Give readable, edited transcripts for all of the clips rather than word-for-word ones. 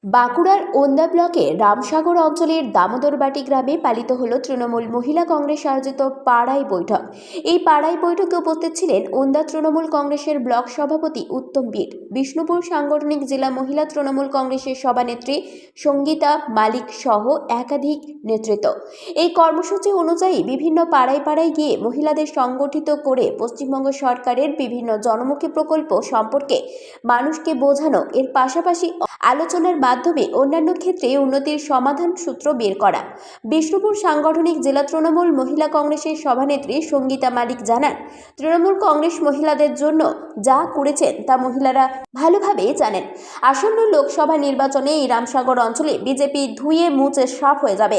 বাঁকুড়ার ওন্দা ব্লকের রামসাগর অঞ্চলের দামোদরবাটি গ্রামে পালিত হল তৃণমূল মহিলা কংগ্রেস আয়োজিত পাড়াই বৈঠক। এই পাড়াই বৈঠকে উপস্থিত ছিলেন ওন্দা তৃণমূল কংগ্রেসের ব্লক সভাপতি উত্তম বীর, বিষ্ণুপুর সাংগঠনিক জেলা মহিলা তৃণমূল কংগ্রেসের সভানেত্রী সঙ্গীতা মালিক সহ একাধিক নেতৃত্ব। এই কর্মসূচি অনুযায়ী বিভিন্ন পাড়ায় পাড়ায় গিয়ে মহিলাদের সংগঠিত করে পশ্চিমবঙ্গ সরকারের বিভিন্ন জনমুখী প্রকল্প সম্পর্কে মানুষকে বোঝানো, এর পাশাপাশি আলোচনার মাধ্যমে অন্যান্য ক্ষেত্রে উন্নতির সমাধান সূত্র বের করা। বিষ্ণুপুর সাংগঠনিক জেলা তৃণমূল মহিলা কংগ্রেসের সভানেত্রী সঙ্গীতা মালিক জানান, তৃণমূল কংগ্রেস মহিলাদের জন্য যা করেছেন তা মহিলারা ভালোভাবে জানেন। আসন্ন লোকসভা নির্বাচনে এই রামসাগর অঞ্চলে বিজেপি ধুয়ে মুছে সাফ হয়ে যাবে।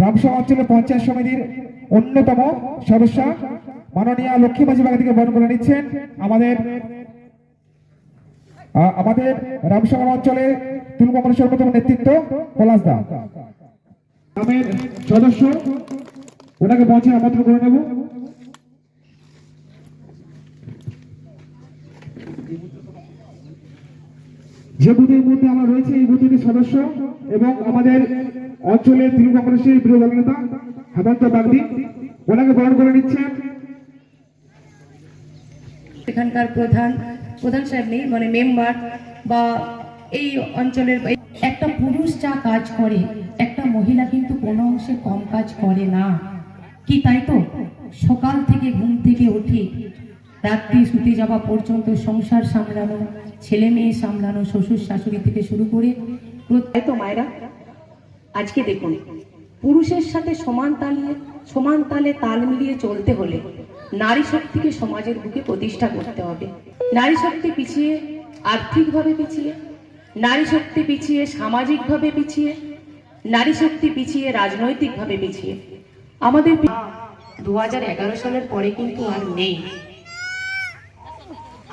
রামসাগর অঞ্চলের পঞ্চায়েত সমিতির অন্যতম সদস্য মাননীয় লক্ষ্মী মাঝি বাগা থেকে বরণ করে নিচ্ছেন আমাদের রামসাগর অঞ্চলে তৃণমূল কংগ্রেসের অন্যতম নেতৃত্ব পলাশ দা গ্রামের সদস্য, ওনাকে মঞ্চে আমন্ত্রণ করে নেব। যে বুথের মধ্যে আমরা রয়েছে এই বুথের সদস্য এবং আমাদের অঞ্চলের তৃণমূল কংগ্রেসের বিরোধী দলনেতা হেমন্ত বাগদি, ওনাকে বরণ করে নিচ্ছেন। এখানকার প্রধান সাহেব নেই, মানে মেম্বার বা এই অঞ্চলের একটা পুরুষ যা কাজ করে একটা মহিলা কিন্তু কোনো অংশে কম কাজ করে না, কি তাই তো? সকাল থেকে ঘুম থেকে উঠে রাত্রি শুতে যাওয়া পর্যন্ত সংসার সামলানো, ছেলে মেয়ে সামলানো, শ্বশুর শাশুড়ি থেকে শুরু করে তাই তো মায়েরা। আজকে দেখুন, পুরুষের সাথে সমান তালে তাল মিলিয়ে চলতে হলে নারী শক্তিকে সমাজের বুকে প্রতিষ্ঠা করতে হবে। নারী শক্তি পিছিয়ে আর্থিকভাবে পিছিয়ে, নারী শক্তি পিছিয়ে সামাজিকভাবে পিছিয়ে, নারী শক্তি পিছিয়ে রাজনৈতিকভাবে পিছিয়ে। আমাদের 2011 সালের পরে কিন্তু আর নেই।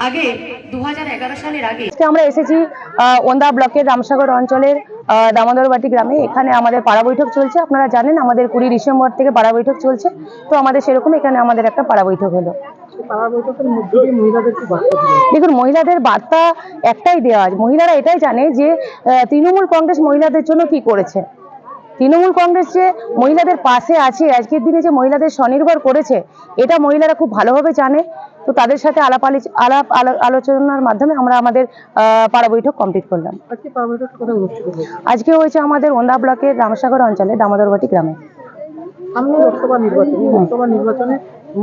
আগে 2011 সালের আগে আমরা এসেছি ওন্দা ব্লকের রামসাগর অঞ্চলের দামোদরবাটি গ্রামে। এখানে আমাদের পাড়া বৈঠক চলছে। আপনারা জানেন আমাদের 20 ডিসেম্বর থেকে পাড়া বৈঠক চলছে, তো আমাদের সেরকম এখানে আমাদের একটা পাড়া বৈঠক হলো। দেখুন, মহিলাদের বার্তা একটাই দেওয়া আছে, মহিলারা এটাই জানে যে তৃণমূল কংগ্রেস মহিলাদের জন্য কি করেছে। তৃণমূল কংগ্রেস যে মহিলাদের পাশে আছে, আজকের দিনে যে মহিলাদের স্বনির্ভর করেছে, এটা মহিলারা খুব ভালোভাবে জানে। তো তাদের সাথে আলোচনার মাধ্যমে আমরা আমাদের পাড়া বৈঠক কমপ্লিট করলাম। আজকে হয়েছে আমাদের ওন্দা ব্লকের রামসাগর অঞ্চলে দামোদরবাটি গ্রামে। লোকসভা নির্বাচনে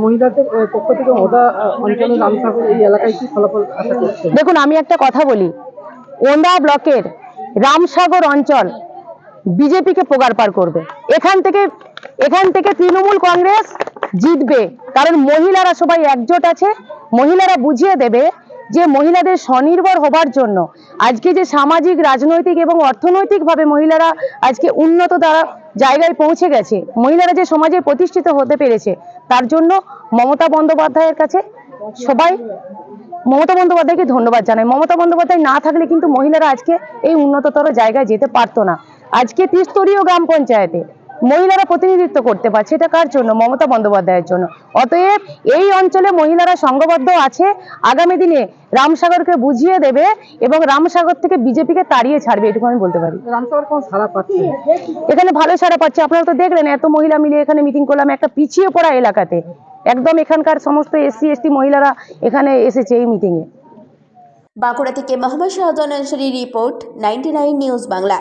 মহিলাদের পক্ষ থেকে ওন্দা অঞ্চলের রামসাগর এই এলাকায় কি ফলাফল আশা করছেন? দেখুন, আমি একটা কথা বলি, ওন্দা ব্লকের রামসাগর অঞ্চল বিজেপিকে পোগার পার করবে। এখান থেকে তৃণমূল কংগ্রেস জিতবে, কারণ মহিলারা সবাই একজোট আছে। মহিলারা বুঝিয়ে দেবে যে মহিলাদের স্বনির্ভর হবার জন্য আজকে যে সামাজিক, রাজনৈতিক এবং অর্থনৈতিকভাবে মহিলারা আজকে উন্নত জায়গায় পৌঁছে গেছে, মহিলারা যে সমাজে প্রতিষ্ঠিত হতে পেরেছে, তার জন্য মমতা বন্দ্যোপাধ্যায়ের কাছে সবাই মমতা বন্দ্যোপাধ্যায়কে ধন্যবাদ জানায়। মমতা বন্দ্যোপাধ্যায় না থাকলে কিন্তু মহিলারা আজকে এই উন্নততর জায়গায় যেতে পারতো না। আজকে ত্রিস্তরীয় গ্রাম পঞ্চায়েতে মহিলারা প্রতিনিধিত্ব করতে পারছে, এটা কার জন্য? মমতা বন্দ্যোপাধ্যায়ের জন্য। অতএব এই অঞ্চলে মহিলারা সংঘবদ্ধ আছে, আগামী দিনে রামসাগরকে বুঝিয়ে দেবে এবং রামসাগর থেকে বিজেপিকে তাড়িয়ে ছাড়বে, এটুকু আমি বলতে পারি। রামসাগর কোন সাড়া পাচ্ছে? এখানে ভালো সাড়া পাচ্ছে। আপনারা তো দেখলেন, এত মহিলা মিলে এখানে মিটিং করলাম একটা পিছিয়ে পড়া এলাকাতে। একদম এখানকার সমস্ত SC ST মহিলারা এখানে এসেছে এই মিটিংয়ে। বাঁকুড়া থেকে মোহাম্মদ শাহজাহান আনসারী রিপোর্ট, 99 নিউজ বাংলা।